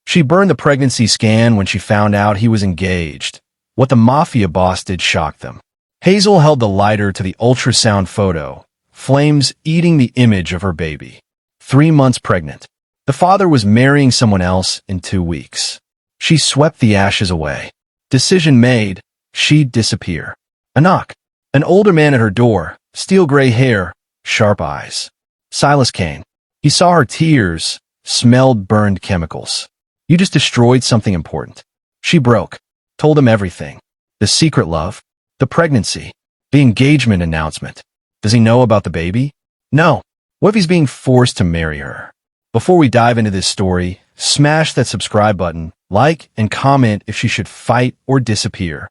She burned the pregnancy scan when she found out he was engaged. What the Mafia boss did shocked them. Hazel held the lighter to the ultrasound photo, flames eating the image of her baby. 3 months pregnant. The father was marrying someone else in 2 weeks. She swept the ashes away. Decision made, she'd disappear. A knock. An older man at her door, steel gray hair, sharp eyes. Silas Kane. He saw her tears, smelled burned chemicals. You just destroyed something important. She broke. Told him everything. The secret love. The pregnancy. The engagement announcement. Does he know about the baby? No. What if he's being forced to marry her? Before we dive into this story, smash that subscribe button, like, and comment if she should fight or disappear.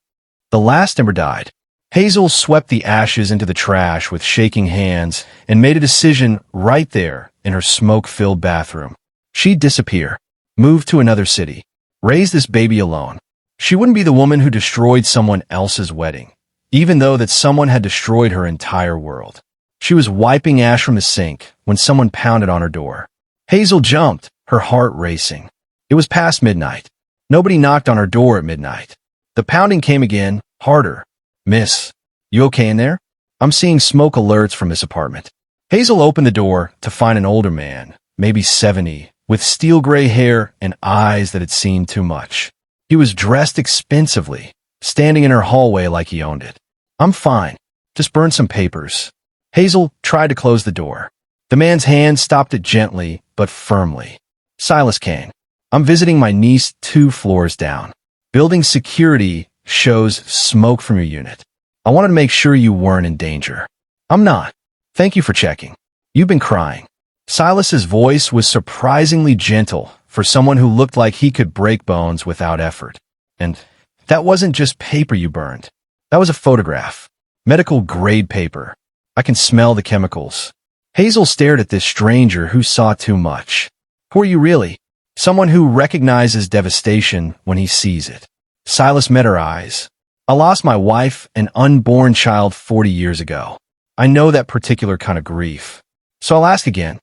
The last ember died. Hazel swept the ashes into the trash with shaking hands and made a decision right there in her smoke-filled bathroom. She'd disappear, move to another city, raise this baby alone. She wouldn't be the woman who destroyed someone else's wedding, even though that someone had destroyed her entire world. She was wiping ash from the sink when someone pounded on her door. Hazel jumped, her heart racing. It was past midnight. Nobody knocked on her door at midnight. The pounding came again, harder. Miss, you okay in there? I'm seeing smoke alerts from this apartment. Hazel opened the door to find an older man, maybe 70, with steel gray hair and eyes that had seen too much. He was dressed expensively, standing in her hallway like he owned it. I'm fine. Just burn some papers. Hazel tried to close the door. The man's hand stopped it gently, but firmly. Silas Kane. I'm visiting my niece 2 floors down. Building security shows smoke from your unit. I wanted to make sure you weren't in danger. I'm not. Thank you for checking. You've been crying. Silas's voice was surprisingly gentle for someone who looked like he could break bones without effort. And that wasn't just paper you burned. That was a photograph. Medical-grade paper. I can smell the chemicals. Hazel stared at this stranger who saw too much. Who are you really? Someone who recognizes devastation when he sees it. Silas met her eyes. I lost my wife and unborn child 40 years ago. I know that particular kind of grief. So I'll ask again,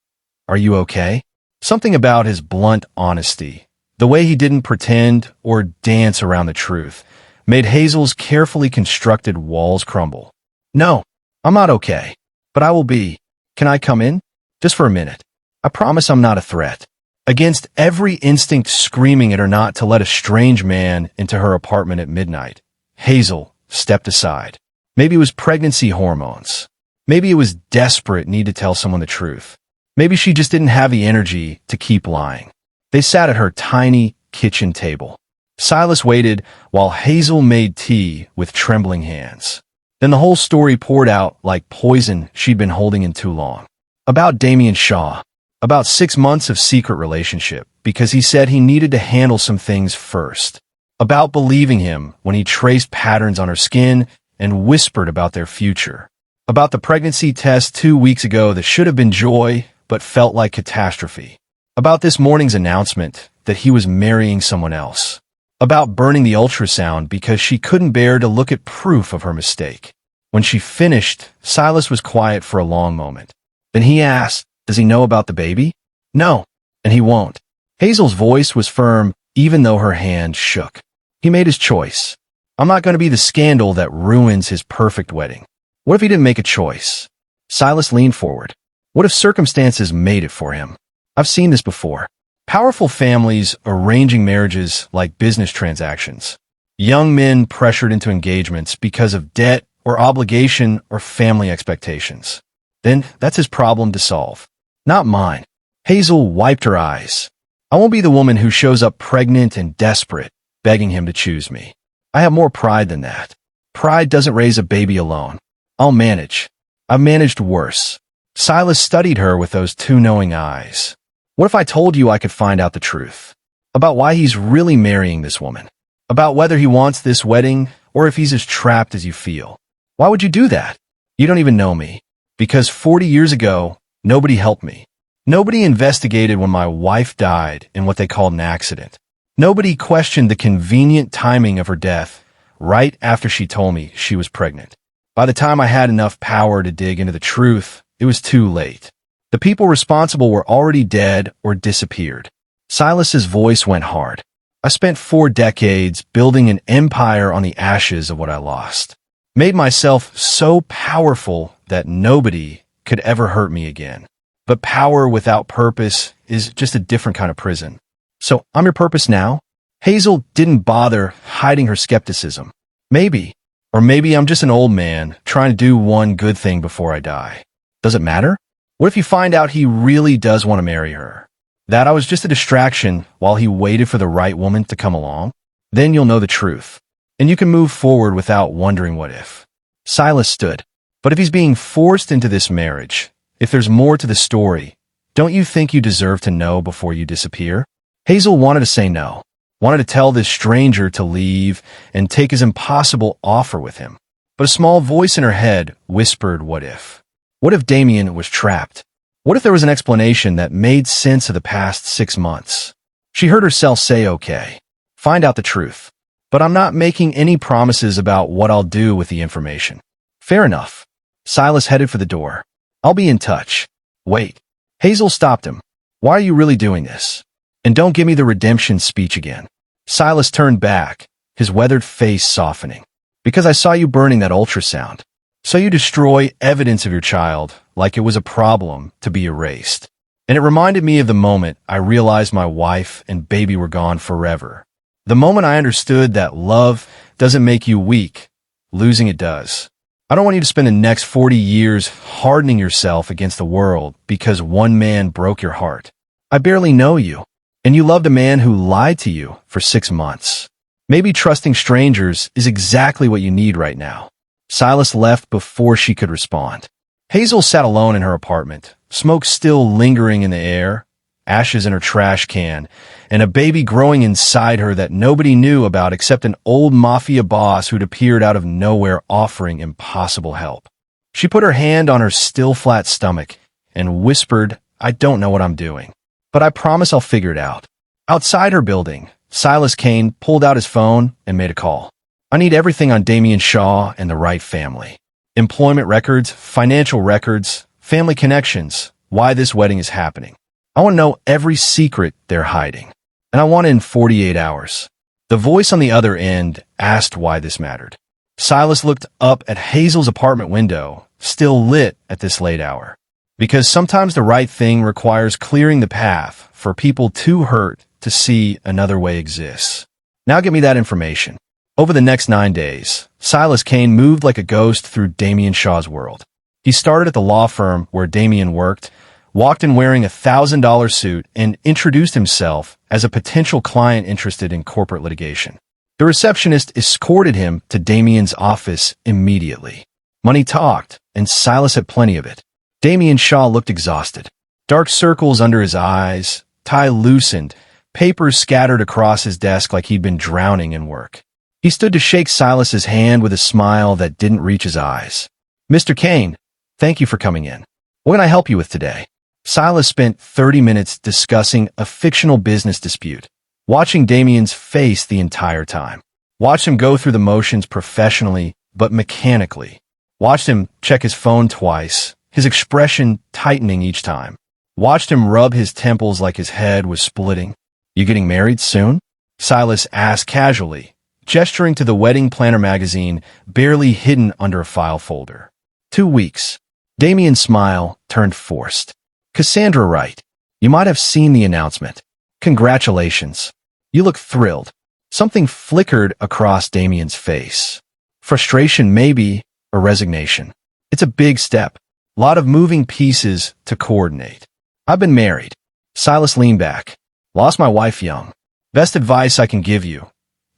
are you okay? Something about his blunt honesty, the way he didn't pretend or dance around the truth, made Hazel's carefully constructed walls crumble. No, I'm not okay, but I will be. Can I come in? Just for a minute. I promise I'm not a threat. Against every instinct screaming at her not to let a strange man into her apartment at midnight, Hazel stepped aside. Maybe it was pregnancy hormones. Maybe it was desperate need to tell someone the truth. Maybe she just didn't have the energy to keep lying. They sat at her tiny kitchen table. Silas waited while Hazel made tea with trembling hands. Then the whole story poured out like poison she'd been holding in too long. About Damien Shaw. About 6 months of secret relationship because he said he needed to handle some things first. About believing him when he traced patterns on her skin and whispered about their future. About the pregnancy test 2 weeks ago that should have been joy but felt like catastrophe. About this morning's announcement that he was marrying someone else. About burning the ultrasound because she couldn't bear to look at proof of her mistake. When she finished, Silas was quiet for a long moment. Then he asked, does he know about the baby? No, and he won't. Hazel's voice was firm, even though her hand shook. He made his choice. I'm not going to be the scandal that ruins his perfect wedding. What if he didn't make a choice? Silas leaned forward. What if circumstances made it for him? I've seen this before. Powerful families arranging marriages like business transactions. Young men pressured into engagements because of debt or obligation or family expectations. Then that's his problem to solve. Not mine. Hazel wiped her eyes. I won't be the woman who shows up pregnant and desperate, begging him to choose me. I have more pride than that. Pride doesn't raise a baby alone. I'll manage. I've managed worse. Silas studied her with those 2 knowing eyes. What if I told you I could find out the truth? About why he's really marrying this woman? About whether he wants this wedding or if he's as trapped as you feel? Why would you do that? You don't even know me. Because 40 years ago, nobody helped me. Nobody investigated when my wife died in what they called an accident. Nobody questioned the convenient timing of her death right after she told me she was pregnant. By the time I had enough power to dig into the truth, it was too late. The people responsible were already dead or disappeared. Silas's voice went hard. I spent 4 decades building an empire on the ashes of what I lost. Made myself so powerful that nobody could ever hurt me again. But power without purpose is just a different kind of prison. So I'm your purpose now? Hazel didn't bother hiding her skepticism. Maybe. Or maybe I'm just an old man trying to do one good thing before I die. Does it matter? What if you find out he really does want to marry her? That I was just a distraction while he waited for the right woman to come along? Then you'll know the truth. And you can move forward without wondering what if. Silas stood. But if he's being forced into this marriage, if there's more to the story, don't you think you deserve to know before you disappear? Hazel wanted to say no. Wanted to tell this stranger to leave and take his impossible offer with him. But a small voice in her head whispered what if. What if Damien was trapped? What if there was an explanation that made sense of the past 6 months? She heard herself say okay. Find out the truth. But I'm not making any promises about what I'll do with the information. Fair enough. Silas headed for the door. I'll be in touch. Wait. Hazel stopped him. Why are you really doing this? And don't give me the redemption speech again. Silas turned back, his weathered face softening. Because I saw you burning that ultrasound. So you destroy evidence of your child like it was a problem to be erased. And it reminded me of the moment I realized my wife and baby were gone forever. The moment I understood that love doesn't make you weak, losing it does. I don't want you to spend the next 40 years hardening yourself against the world because one man broke your heart. I barely know you, and you loved a man who lied to you for 6 months. Maybe trusting strangers is exactly what you need right now. Silas left before she could respond. Hazel sat alone in her apartment, smoke still lingering in the air, ashes in her trash can, and a baby growing inside her that nobody knew about except an old Mafia boss who'd appeared out of nowhere offering impossible help. She put her hand on her still flat stomach and whispered, I don't know what I'm doing, but I promise I'll figure it out. Outside her building, Silas Kane pulled out his phone and made a call. I need everything on Damien Shaw and the Wright family. Employment records, financial records, family connections, why this wedding is happening. I want to know every secret they're hiding. And I want it in 48 hours. The voice on the other end asked why this mattered. Silas looked up at Hazel's apartment window, still lit at this late hour. Because sometimes the right thing requires clearing the path for people too hurt to see another way exists. Now get me that information. Over the next 9 days, Silas Kane moved like a ghost through Damien Shaw's world. He started at the law firm where Damien worked, walked in wearing a $1,000 suit, and introduced himself as a potential client interested in corporate litigation. The receptionist escorted him to Damien's office immediately. Money talked, and Silas had plenty of it. Damien Shaw looked exhausted. Dark circles under his eyes, tie loosened, papers scattered across his desk like he'd been drowning in work. He stood to shake Silas's hand with a smile that didn't reach his eyes. Mr. Kane, thank you for coming in. What can I help you with today? Silas spent 30 minutes discussing a fictional business dispute, watching Damien's face the entire time. Watched him go through the motions professionally, but mechanically. Watched him check his phone twice, his expression tightening each time. Watched him rub his temples like his head was splitting. You getting married soon? Silas asked casually, gesturing to the wedding planner magazine barely hidden under a file folder. 2 weeks. Damien's smile turned forced. Cassandra Wright, you might have seen the announcement. Congratulations. You look thrilled. Something flickered across Damien's face. Frustration maybe, or resignation. It's a big step. Lot of moving pieces to coordinate. I've been married. Silas leaned back. Lost my wife young. Best advice I can give you.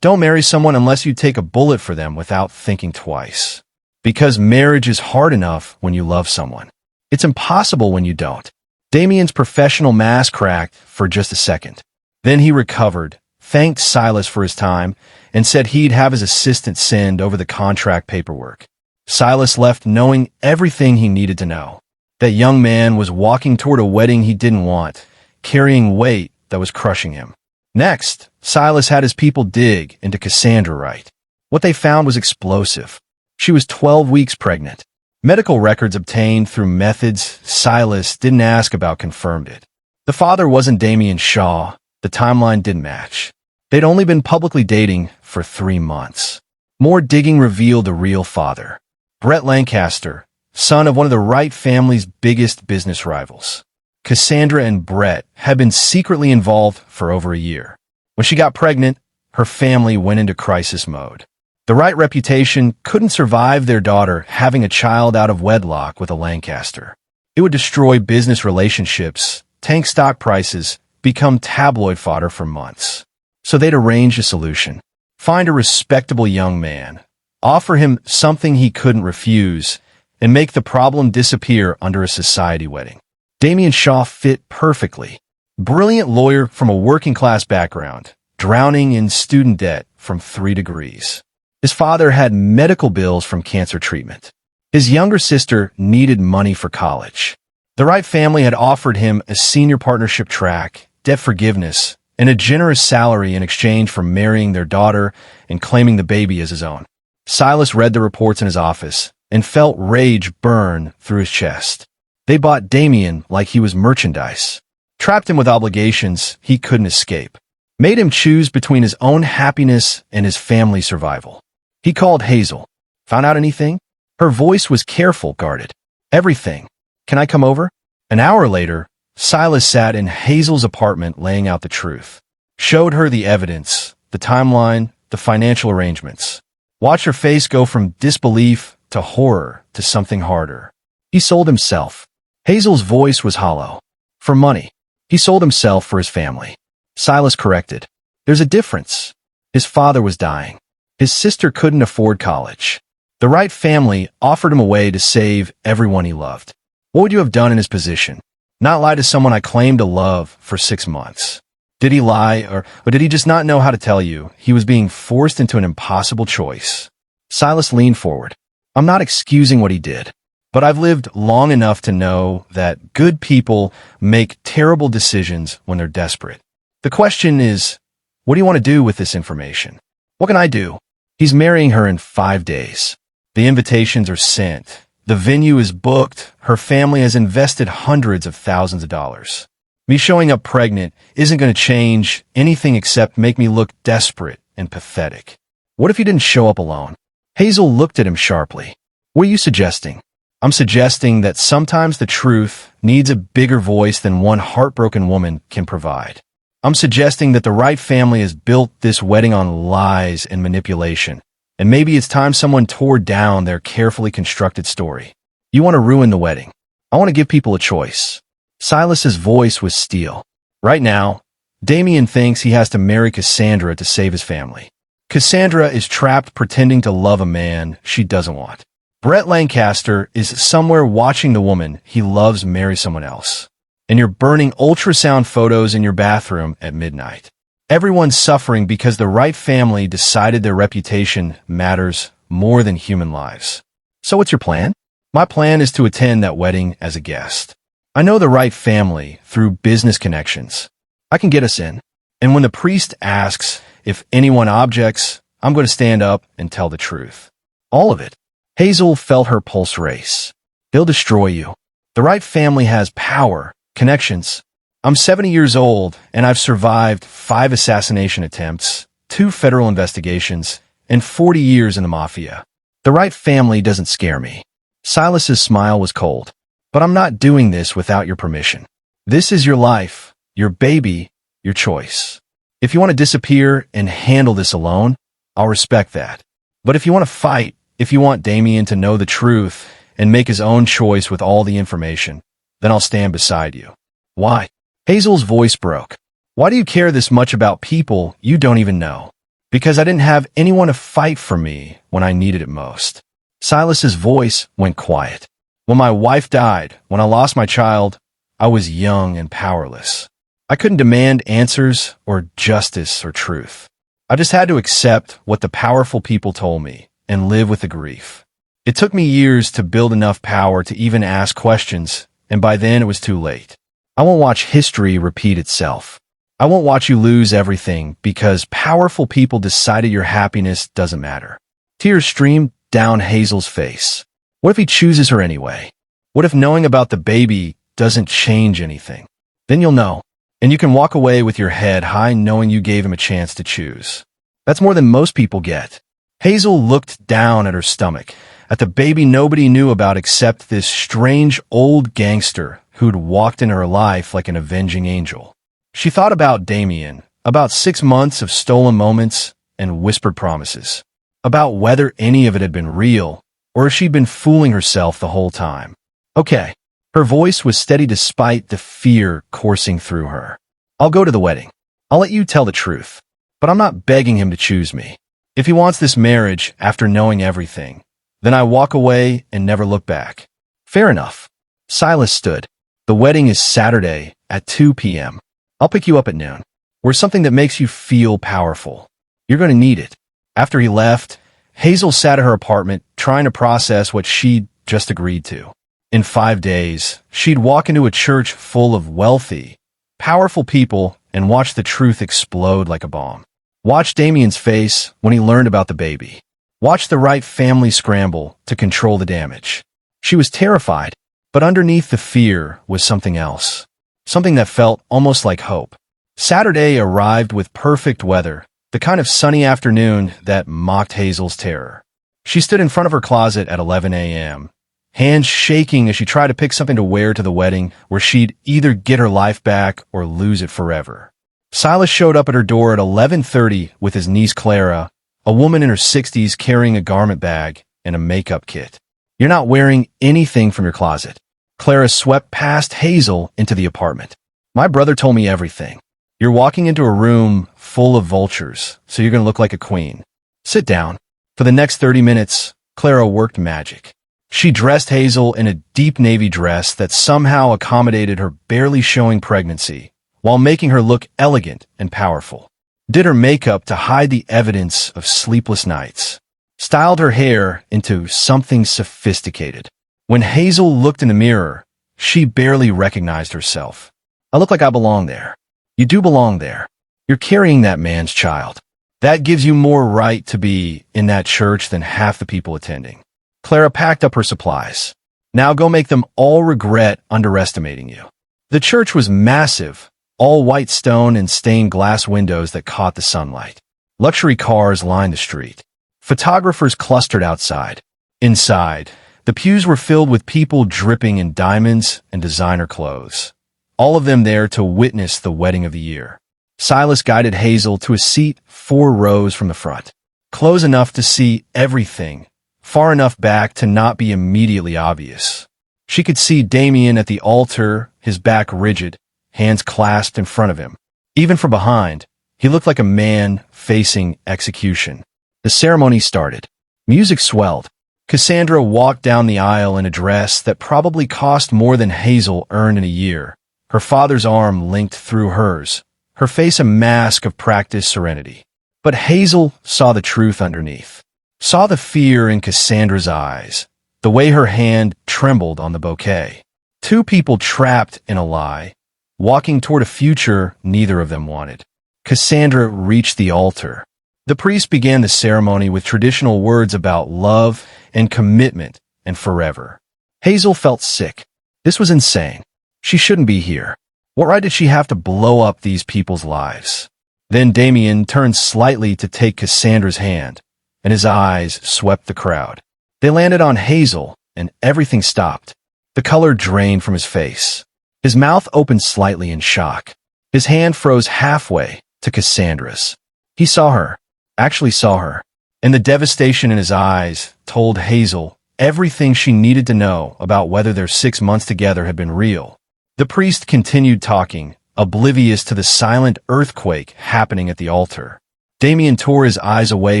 Don't marry someone unless you take a bullet for them without thinking twice. Because marriage is hard enough when you love someone. It's impossible when you don't. Damien's professional mask cracked for just a second. Then he recovered, thanked Silas for his time, and said he'd have his assistant send over the contract paperwork. Silas left knowing everything he needed to know. That young man was walking toward a wedding he didn't want, carrying weight that was crushing him. Next, Silas had his people dig into Cassandra Wright. What they found was explosive. She was 12 weeks pregnant. Medical records obtained through methods Silas didn't ask about confirmed it. The father wasn't Damien Shaw. The timeline didn't match. They'd only been publicly dating for 3 months. More digging revealed the real father, Brett Lancaster, son of one of the Wright family's biggest business rivals. Cassandra and Brett had been secretly involved for over a year. When she got pregnant, her family went into crisis mode. The Wright reputation couldn't survive their daughter having a child out of wedlock with a Lancaster. It would destroy business relationships, tank stock prices, become tabloid fodder for months. So they'd arrange a solution. Find a respectable young man, offer him something he couldn't refuse, and make the problem disappear under a society wedding. Damien Shaw fit perfectly. Brilliant lawyer from a working-class background, drowning in student debt from 3 degrees. His father had medical bills from cancer treatment. His younger sister needed money for college. The Wright family had offered him a senior partnership track, debt forgiveness, and a generous salary in exchange for marrying their daughter and claiming the baby as his own. Silas read the reports in his office and felt rage burn through his chest. They bought Damien like he was merchandise, trapped him with obligations he couldn't escape, made him choose between his own happiness and his family's survival. He called Hazel. Found out anything? Her voice was careful, guarded. Everything. Can I come over? An hour later, Silas sat in Hazel's apartment laying out the truth. Showed her the evidence, the timeline, the financial arrangements. Watched her face go from disbelief to horror to something harder. He sold himself. Hazel's voice was hollow. For money. He sold himself for his family. Silas corrected. There's a difference. His father was dying. His sister couldn't afford college. The Wright family offered him a way to save everyone he loved. What would you have done in his position? Not lie to someone I claimed to love for 6 months. Did he lie, or did he just not know how to tell you he was being forced into an impossible choice? Silas leaned forward. I'm not excusing what he did, but I've lived long enough to know that good people make terrible decisions when they're desperate. The question is, what do you want to do with this information? What can I do? He's marrying her in 5 days. The invitations are sent. The venue is booked. Her family has invested hundreds of thousands of dollars. Me showing up pregnant isn't going to change anything except make me look desperate and pathetic. What if you didn't show up alone? Hazel looked at him sharply. What are you suggesting? I'm suggesting that sometimes the truth needs a bigger voice than one heartbroken woman can provide. I'm suggesting that the Wright family has built this wedding on lies and manipulation, and maybe it's time someone tore down their carefully constructed story. You want to ruin the wedding. I want to give people a choice. Silas's voice was steel. Right now, Damien thinks he has to marry Cassandra to save his family. Cassandra is trapped pretending to love a man she doesn't want. Brett Lancaster is somewhere watching the woman he loves marry someone else. And you're burning ultrasound photos in your bathroom at midnight. Everyone's suffering because the Wright family decided their reputation matters more than human lives. So what's your plan? My plan is to attend that wedding as a guest. I know the Wright family through business connections. I can get us in. And when the priest asks if anyone objects, I'm going to stand up and tell the truth. All of it. Hazel felt her pulse race. They'll destroy you. The Wright family has power, connections. I'm 70 years old, and I've survived 5 assassination attempts, 2 federal investigations, and 40 years in the Mafia. The Wright family doesn't scare me. Silas's smile was cold. But I'm not doing this without your permission. This is your life, your baby, your choice. If you want to disappear and handle this alone, I'll respect that. But if you want to fight, if you want Damien to know the truth and make his own choice with all the information, then I'll stand beside you. Why? Hazel's voice broke. Why do you care this much about people you don't even know? Because I didn't have anyone to fight for me when I needed it most. Silas's voice went quiet. When my wife died, when I lost my child, I was young and powerless. I couldn't demand answers or justice or truth. I just had to accept what the powerful people told me and live with the grief. It took me years to build enough power to even ask questions, and by then it was too late. I won't watch history repeat itself. I won't watch you lose everything because powerful people decided your happiness doesn't matter. Tears streamed down Hazel's face. What if he chooses her anyway? What if knowing about the baby doesn't change anything? Then you'll know. And you can walk away with your head high knowing you gave him a chance to choose. That's more than most people get. Hazel looked down at her stomach, at the baby nobody knew about except this strange old gangster who'd walked into her life like an avenging angel. She thought about Damien, about 6 months of stolen moments and whispered promises, about whether any of it had been real or if she'd been fooling herself the whole time. Okay. Her voice was steady despite the fear coursing through her. I'll go to the wedding. I'll let you tell the truth. But I'm not begging him to choose me. If he wants this marriage after knowing everything, then I walk away and never look back. Fair enough. Silas stood. The wedding is Saturday at 2 p.m. I'll pick you up at noon. We're something that makes you feel powerful. You're going to need it. After he left, Hazel sat at her apartment trying to process what she'd just agreed to. In 5 days, she'd walk into a church full of wealthy, powerful people and watch the truth explode like a bomb. Watch Damien's face when he learned about the baby. Watch the Wright family scramble to control the damage. She was terrified, but underneath the fear was something else. Something that felt almost like hope. Saturday arrived with perfect weather, the kind of sunny afternoon that mocked Hazel's terror. She stood in front of her closet at 11 a.m., hands shaking as she tried to pick something to wear to the wedding where she'd either get her life back or lose it forever. Silas showed up at her door at 11:30 with his niece Clara, a woman in her 60s carrying a garment bag and a makeup kit. You're not wearing anything from your closet. Clara swept past Hazel into the apartment. My brother told me everything. You're walking into a room full of vultures, so you're going to look like a queen. Sit down. For the next 30 minutes, Clara worked magic. She dressed Hazel in a deep navy dress that somehow accommodated her barely showing pregnancy, while making her look elegant and powerful. Did her makeup to hide the evidence of sleepless nights. Styled her hair into something sophisticated. When Hazel looked in the mirror, she barely recognized herself. I look like I belong there. You do belong there. You're carrying that man's child. That gives you more right to be in that church than half the people attending. Clara packed up her supplies. Now go make them all regret underestimating you. The church was massive, all white stone and stained glass windows that caught the sunlight. Luxury cars lined the street. Photographers clustered outside. Inside, the pews were filled with people dripping in diamonds and designer clothes. All of them there to witness the wedding of the year. Silas guided Hazel to a seat 4 rows from the front. Close enough to see everything, far enough back to not be immediately obvious. She could see Damien at the altar, his back rigid, hands clasped in front of him. Even from behind, he looked like a man facing execution. The ceremony started. Music swelled. Cassandra walked down the aisle in a dress that probably cost more than Hazel earned in a year. Her father's arm linked through hers, her face a mask of practiced serenity. But Hazel saw the truth underneath. Saw the fear in Cassandra's eyes, the way her hand trembled on the bouquet. 2 people trapped in a lie, walking toward a future neither of them wanted. Cassandra reached the altar. The priest began the ceremony with traditional words about love and commitment and forever. Hazel felt sick. This was insane. She shouldn't be here. What right did she have to blow up these people's lives? Then Damien turned slightly to take Cassandra's hand, and his eyes swept the crowd. They landed on Hazel, and everything stopped. The color drained from his face. His mouth opened slightly in shock. His hand froze halfway to Cassandra's. He saw her, actually saw her, and the devastation in his eyes told Hazel everything she needed to know about whether their 6 months together had been real. The priest continued talking, oblivious to the silent earthquake happening at the altar. Damien tore his eyes away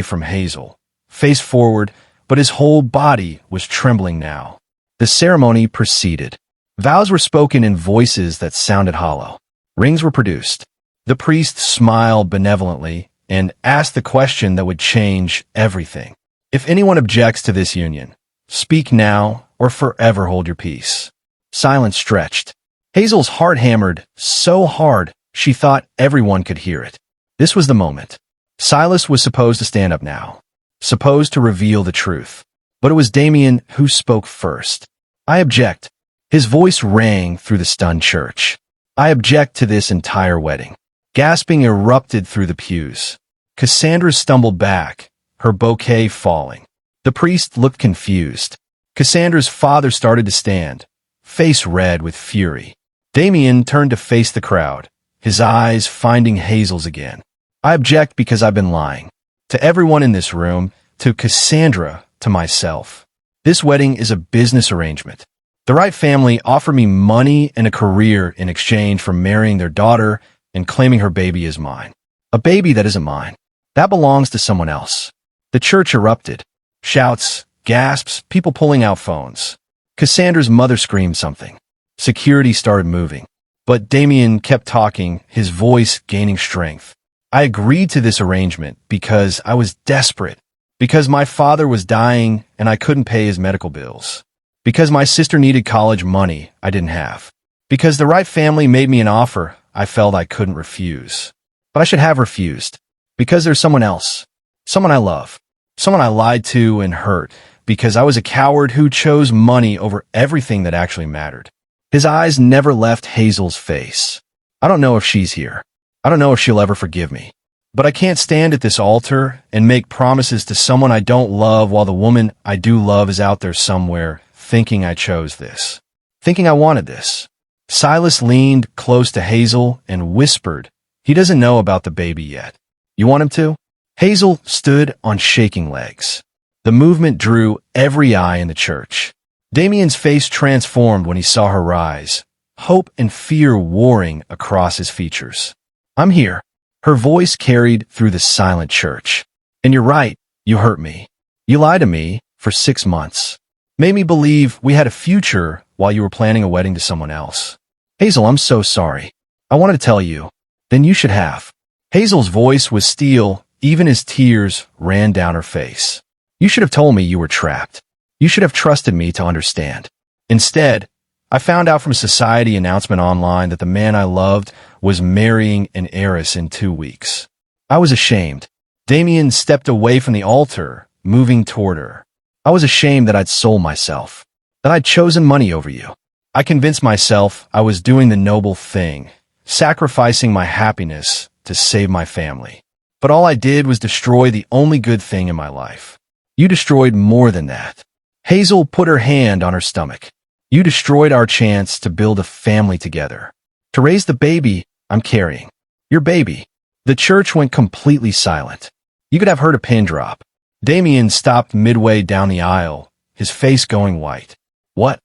from Hazel, face forward, but his whole body was trembling now. The ceremony proceeded. Vows were spoken in voices that sounded hollow. Rings were produced. The priest smiled benevolently and asked the question that would change everything. If anyone objects to this union, speak now or forever hold your peace. Silence stretched. Hazel's heart hammered so hard she thought everyone could hear it. This was the moment. Silas was supposed to stand up now, supposed to reveal the truth. But it was Damien who spoke first. I object. His voice rang through the stunned church. I object to this entire wedding. Gasping erupted through the pews. Cassandra stumbled back, her bouquet falling. The priest looked confused. Cassandra's father started to stand, face red with fury. Damien turned to face the crowd, his eyes finding Hazel's again. I object because I've been lying. To everyone in this room, to Cassandra, to myself. This wedding is a business arrangement. The Wright family offered me money and a career in exchange for marrying their daughter and claiming her baby as mine. A baby that isn't mine. That belongs to someone else. The church erupted. Shouts, gasps, people pulling out phones. Cassandra's mother screamed something. Security started moving. But Damien kept talking, his voice gaining strength. I agreed to this arrangement because I was desperate. Because my father was dying and I couldn't pay his medical bills. Because my sister needed college money I didn't have. Because the Wright family made me an offer I felt I couldn't refuse. But I should have refused. Because there's someone else. Someone I love. Someone I lied to and hurt. Because I was a coward who chose money over everything that actually mattered. His eyes never left Hazel's face. I don't know if she's here. I don't know if she'll ever forgive me. But I can't stand at this altar and make promises to someone I don't love while the woman I do love is out there somewhere thinking I chose this. Thinking I wanted this. Silas leaned close to Hazel and whispered, "He doesn't know about the baby yet. You want him to?" Hazel stood on shaking legs. The movement drew every eye in the church. Damien's face transformed when he saw her rise, hope and fear warring across his features. "I'm here." Her voice carried through the silent church. "And you're right, you hurt me. You lied to me for 6 months. Made me believe we had a future while you were planning a wedding to someone else. Hazel, I'm so sorry. I wanted to tell you. Then you should have." Hazel's voice was steel, even as tears ran down her face. "You should have told me you were trapped. You should have trusted me to understand. Instead, I found out from a society announcement online that the man I loved was marrying an heiress in 2 weeks. I was ashamed." Damien stepped away from the altar, moving toward her. "I was ashamed that I'd sold myself, that I'd chosen money over you. I convinced myself I was doing the noble thing, sacrificing my happiness to save my family. But all I did was destroy the only good thing in my life. You destroyed more than that." Hazel put her hand on her stomach. "You destroyed our chance to build a family together. To raise the baby I'm carrying. Your baby." The church went completely silent. You could have heard a pin drop. Damien stopped midway down the aisle, his face going white. "What?"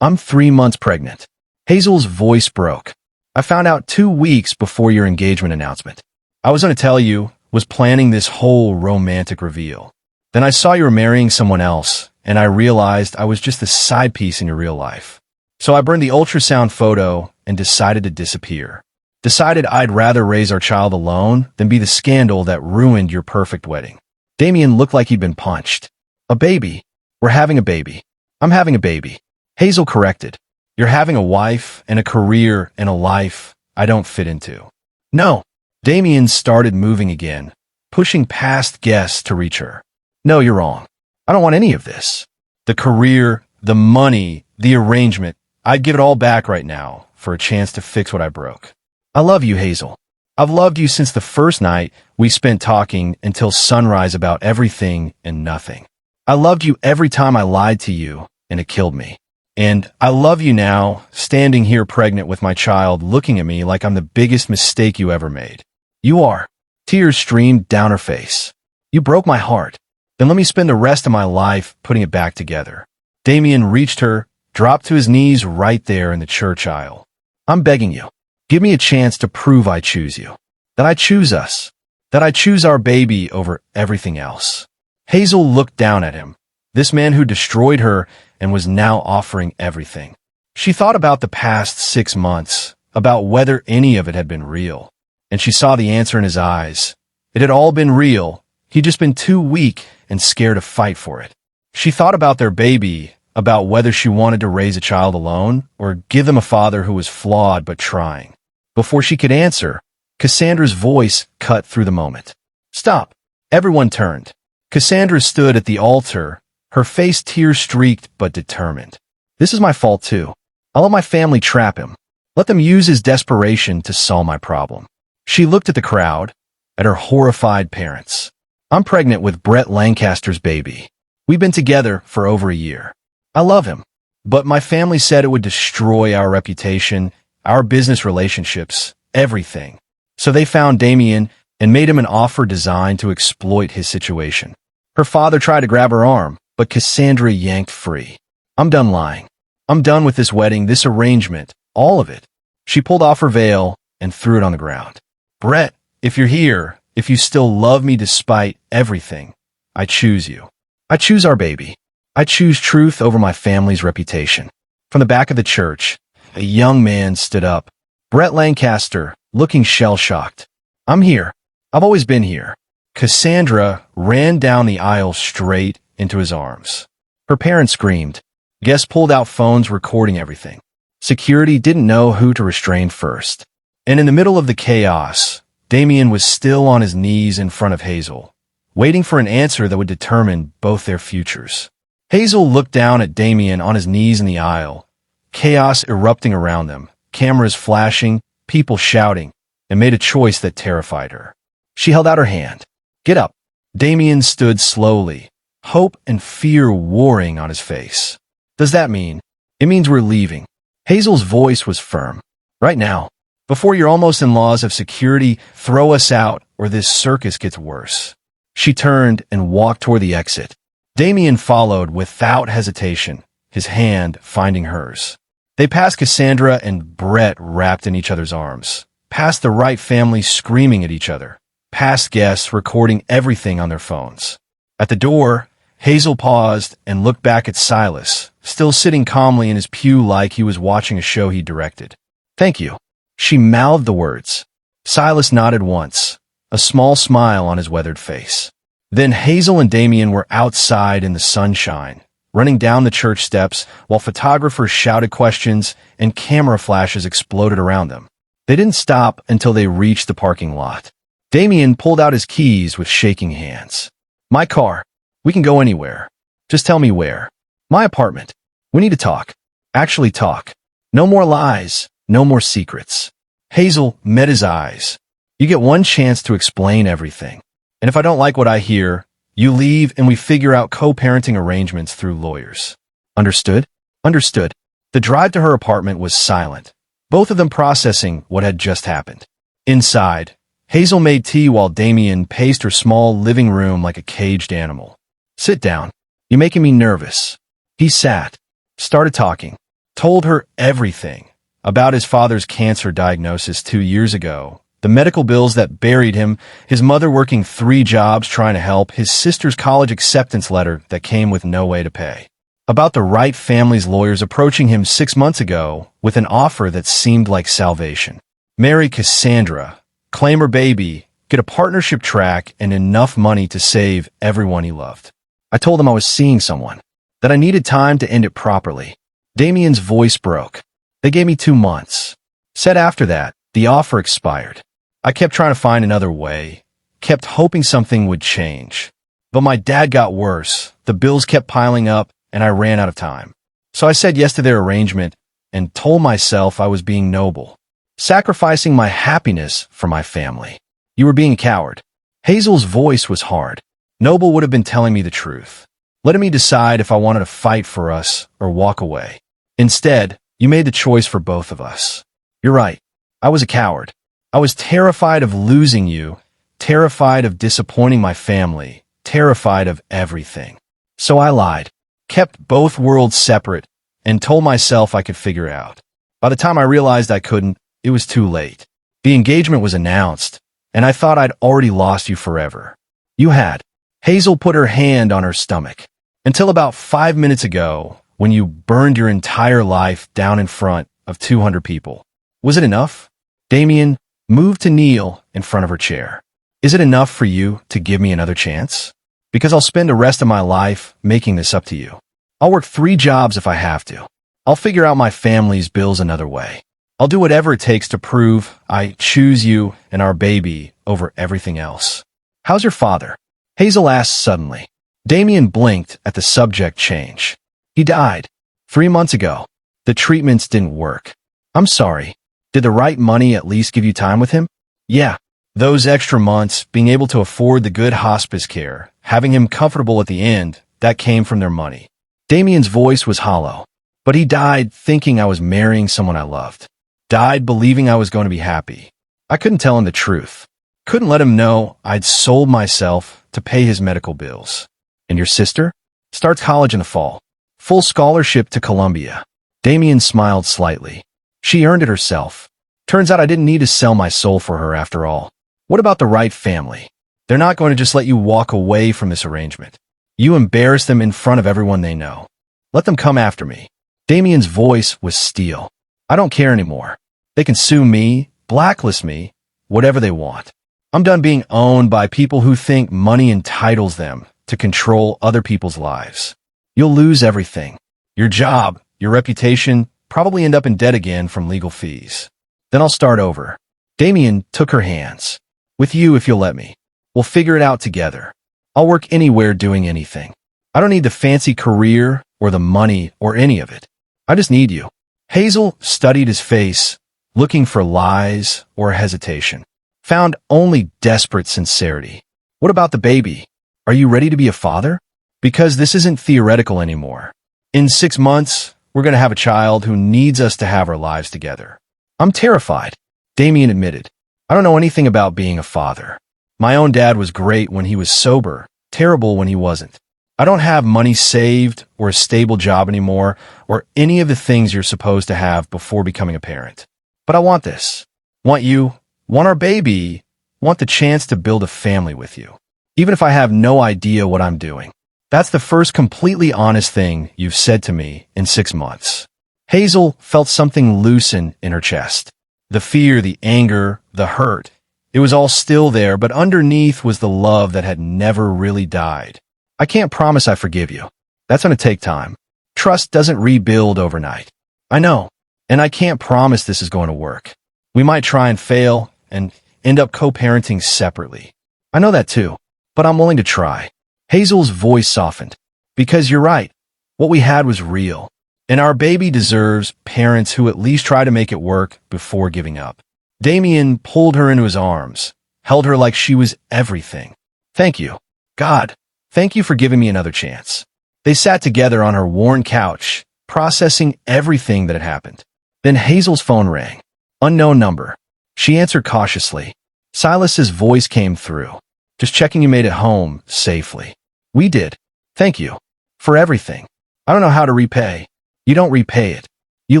"I'm 3 months pregnant." Hazel's voice broke. "I found out 2 weeks before your engagement announcement. I was going to tell you, was planning this whole romantic reveal. Then I saw you were marrying someone else, and I realized I was just a side piece in your real life. So I burned the ultrasound photo and decided to disappear. Decided I'd rather raise our child alone than be the scandal that ruined your perfect wedding." Damien looked like he'd been punched. "A baby. We're having a baby. I'm having a baby." Hazel corrected. "You're having a wife and a career and a life I don't fit into." "No." Damien started moving again, pushing past guests to reach her. "No, you're wrong. I don't want any of this. The career, the money, the arrangement, I'd give it all back right now for a chance to fix what I broke. I love you, Hazel. I've loved you since the first night we spent talking until sunrise about everything and nothing. I loved you every time I lied to you, and it killed me. And I love you now, standing here pregnant with my child, looking at me like I'm the biggest mistake you ever made. You are." Tears streamed down her face. "You broke my heart. Then let me spend the rest of my life putting it back together." Damien reached her, dropped to his knees right there in the church aisle. "I'm begging you. Give me a chance to prove I choose you. That I choose us. That I choose our baby over everything else." Hazel looked down at him, this man who destroyed her and was now offering everything. She thought about the past 6 months, about whether any of it had been real. And she saw the answer in his eyes. It had all been real. He'd just been too weak and scared to fight for it. She thought about their baby, about whether she wanted to raise a child alone or give them a father who was flawed but trying. Before she could answer, Cassandra's voice cut through the moment. "Stop." Everyone turned. Cassandra stood at the altar, her face tear-streaked but determined. "This is my fault too. I let my family trap him. Let them use his desperation to solve my problem. She looked at the crowd, at her horrified parents. I'm pregnant with Brett Lancaster's baby. We've been together for over a year. I love him, but my family said it would destroy our reputation, our business relationships, everything. So they found Damien and made him an offer designed to exploit his situation. Her father tried to grab her arm, but Cassandra yanked free. I'm done lying. I'm done with this wedding, this arrangement, all of it. She pulled off her veil and threw it on the ground. Brett, if you're here, if you still love me despite everything, I choose you. I choose our baby. I choose truth over my family's reputation. From the back of the church, a young man stood up. Brett Lancaster, looking shell-shocked. I'm here. I've always been here. Cassandra ran down the aisle straight into his arms. Her parents screamed. Guests pulled out phones recording everything. Security didn't know who to restrain first. And in the middle of the chaos, Damien was still on his knees in front of Hazel, waiting for an answer that would determine both their futures. Hazel looked down at Damien on his knees in the aisle, chaos erupting around them, cameras flashing, people shouting, and made a choice that terrified her. She held out her hand. Get up. Damien stood slowly, hope and fear warring on his face. Does that mean? It means we're leaving. Hazel's voice was firm. Right now, before your almost-in-laws of security throw us out or this circus gets worse. She turned and walked toward the exit. Damien followed without hesitation, his hand finding hers. They passed Cassandra and Brett wrapped in each other's arms, past the Wright family screaming at each other, past guests recording everything on their phones. At the door, Hazel paused and looked back at Silas, still sitting calmly in his pew like he was watching a show he directed. Thank you. She mouthed the words. Silas nodded once, a small smile on his weathered face. Then Hazel and Damien were outside in the sunshine, running down the church steps while photographers shouted questions and camera flashes exploded around them. They didn't stop until they reached the parking lot. Damien pulled out his keys with shaking hands. My car. We can go anywhere. Just tell me where. My apartment. We need to talk. Actually talk. No more lies. No more secrets. Hazel met his eyes. You get one chance to explain everything. And if I don't like what I hear, you leave and we figure out co-parenting arrangements through lawyers. Understood? Understood. The drive to her apartment was silent, both of them processing what had just happened. Inside, Hazel made tea while Damien paced her small living room like a caged animal. Sit down. You're making me nervous. He sat, started talking, told her everything about his father's cancer diagnosis 2 years ago, the medical bills that buried him, his mother working 3 jobs trying to help, his sister's college acceptance letter that came with no way to pay. About the Wright family's lawyers approaching him 6 months ago with an offer that seemed like salvation. Marry Cassandra, claim her baby, get a partnership track, and enough money to save everyone he loved. I told him I was seeing someone, that I needed time to end it properly. Damien's voice broke. They gave me 2 months. Said after that, the offer expired. I kept trying to find another way, kept hoping something would change. But my dad got worse, the bills kept piling up, and I ran out of time. So I said yes to their arrangement and told myself I was being noble, sacrificing my happiness for my family. You were being a coward. Hazel's voice was hard. Noble would have been telling me the truth, letting me decide if I wanted to fight for us or walk away. Instead, you made the choice for both of us. You're right. I was a coward. I was terrified of losing you, terrified of disappointing my family, terrified of everything. So I lied, kept both worlds separate, and told myself I could figure it out. By the time I realized I couldn't, it was too late. The engagement was announced, and I thought I'd already lost you forever. You had. Hazel put her hand on her stomach. Until about 5 minutes ago, when you burned your entire life down in front of 200 people. Was it enough? Damien moved to kneel in front of her chair. Is it enough for you to give me another chance? Because I'll spend the rest of my life making this up to you. I'll work 3 jobs if I have to. I'll figure out my family's bills another way. I'll do whatever it takes to prove I choose you and our baby over everything else. How's your father? Hazel asked suddenly. Damien blinked at the subject change. He died 3 months ago. The treatments didn't work. I'm sorry. Did the right money at least give you time with him? Yeah. Those extra months, being able to afford the good hospice care, having him comfortable at the end, that came from their money. Damien's voice was hollow, but he died thinking I was marrying someone I loved. Died believing I was going to be happy. I couldn't tell him the truth. Couldn't let him know I'd sold myself to pay his medical bills. And your sister? Starts college in the fall. Full scholarship to Columbia. Damien smiled slightly. She earned it herself. Turns out I didn't need to sell my soul for her after all. What about the Wright family? They're not going to just let you walk away from this arrangement. You embarrass them in front of everyone they know. Let them come after me. Damien's voice was steel. I don't care anymore. They can sue me, blacklist me, whatever they want. I'm done being owned by people who think money entitles them to control other people's lives. You'll lose everything. Your job, your reputation, probably end up in debt again from legal fees. Then I'll start over. Damien took her hands. With you if you'll let me. We'll figure it out together. I'll work anywhere doing anything. I don't need the fancy career or the money or any of it. I just need you. Hazel studied his face, looking for lies or hesitation. Found only desperate sincerity. What about the baby? Are you ready to be a father? Because this isn't theoretical anymore. In 6 months, we're going to have a child who needs us to have our lives together. I'm terrified, Damien admitted. I don't know anything about being a father. My own dad was great when he was sober, terrible when he wasn't. I don't have money saved or a stable job anymore or any of the things you're supposed to have before becoming a parent. But I want this. Want you. Want our baby. Want the chance to build a family with you. Even if I have no idea what I'm doing. That's the first completely honest thing you've said to me in 6 months. Hazel felt something loosen in her chest. The fear, the anger, the hurt. It was all still there, but underneath was the love that had never really died. I can't promise I forgive you. That's going to take time. Trust doesn't rebuild overnight. I know, and I can't promise this is going to work. We might try and fail and end up co-parenting separately. I know that too, but I'm willing to try. Hazel's voice softened. Because you're right. What we had was real. And our baby deserves parents who at least try to make it work before giving up. Damien pulled her into his arms, held her like she was everything. Thank you. God, thank you for giving me another chance. They sat together on her worn couch, processing everything that had happened. Then Hazel's phone rang. Unknown number. She answered cautiously. Silas's voice came through. Just checking you made it home safely. We did. Thank you. For everything. I don't know how to repay. You don't repay it. You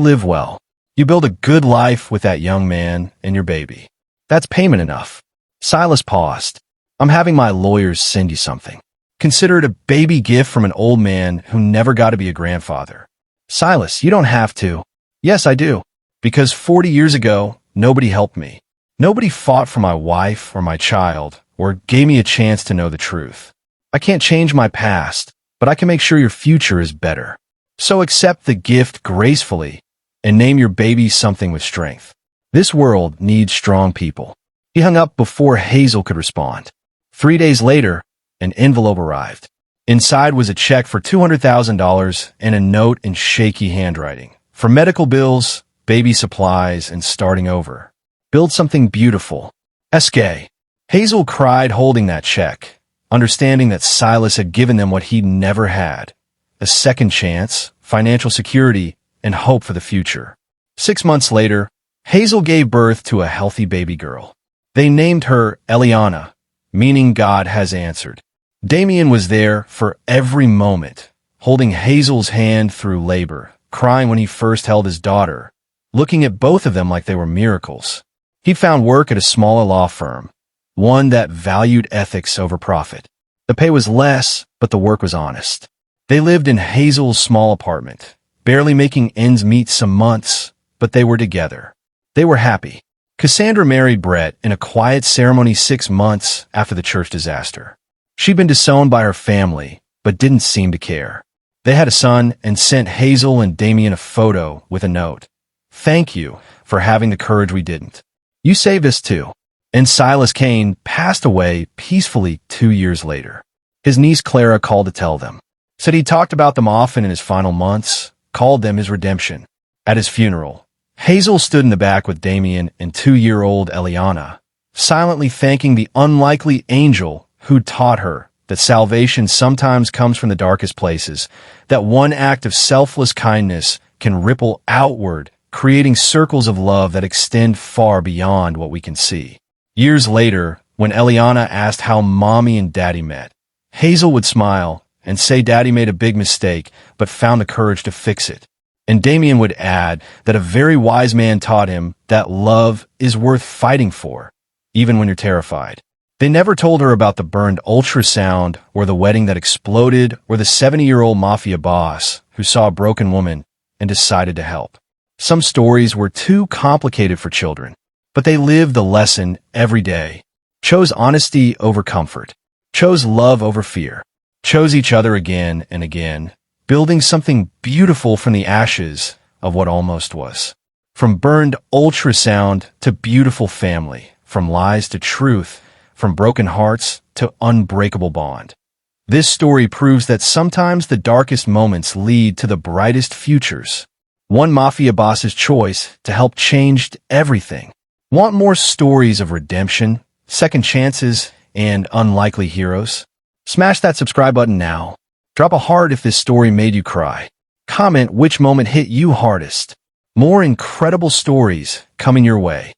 live well. You build a good life with that young man and your baby. That's payment enough. Silas paused. I'm having my lawyers send you something. Consider it a baby gift from an old man who never got to be a grandfather. Silas, you don't have to. Yes, I do. Because 40 years ago, nobody helped me. Nobody fought for my wife or my child or gave me a chance to know the truth. I can't change my past, but I can make sure your future is better. So accept the gift gracefully and name your baby something with strength. This world needs strong people. He hung up before Hazel could respond. 3 days later, an envelope arrived. Inside was a check for $200,000 and a note in shaky handwriting. For medical bills, baby supplies, and starting over. Build something beautiful. SK. Hazel cried holding that check, understanding that Silas had given them what he'd never had. A second chance, financial security, and hope for the future. 6 months later, Hazel gave birth to a healthy baby girl. They named her Eliana, meaning God has answered. Damien was there for every moment, holding Hazel's hand through labor, crying when he first held his daughter, looking at both of them like they were miracles. He found work at a smaller law firm, one that valued ethics over profit. The pay was less, but the work was honest. They lived in Hazel's small apartment, barely making ends meet some months, but they were together. They were happy. Cassandra married Brett in a quiet ceremony 6 months after the church disaster. She'd been disowned by her family, but didn't seem to care. They had a son and sent Hazel and Damien a photo with a note. Thank you for having the courage we didn't. You saved us too. And Silas Kane passed away peacefully 2 years later. His niece Clara called to tell them. Said he talked about them often in his final months, called them his redemption. At his funeral, Hazel stood in the back with Damien and 2-year-old Eliana, silently thanking the unlikely angel who'd taught her that salvation sometimes comes from the darkest places, that one act of selfless kindness can ripple outward, creating circles of love that extend far beyond what we can see. Years later, when Eliana asked how Mommy and Daddy met, Hazel would smile and say Daddy made a big mistake but found the courage to fix it. And Damien would add that a very wise man taught him that love is worth fighting for, even when you're terrified. They never told her about the burned ultrasound or the wedding that exploded or the 70-year-old Mafia boss who saw a broken woman and decided to help. Some stories were too complicated for children, but they lived the lesson every day. Chose honesty over comfort. Chose love over fear. Chose each other again and again, building something beautiful from the ashes of what almost was. From burned ultrasound to beautiful family, from lies to truth, from broken hearts to unbreakable bond. This story proves that sometimes the darkest moments lead to the brightest futures. One Mafia boss's choice to help changed everything. Want more stories of redemption, second chances, and unlikely heroes? Smash that subscribe button now. Drop a heart if this story made you cry. Comment which moment hit you hardest. More incredible stories coming your way.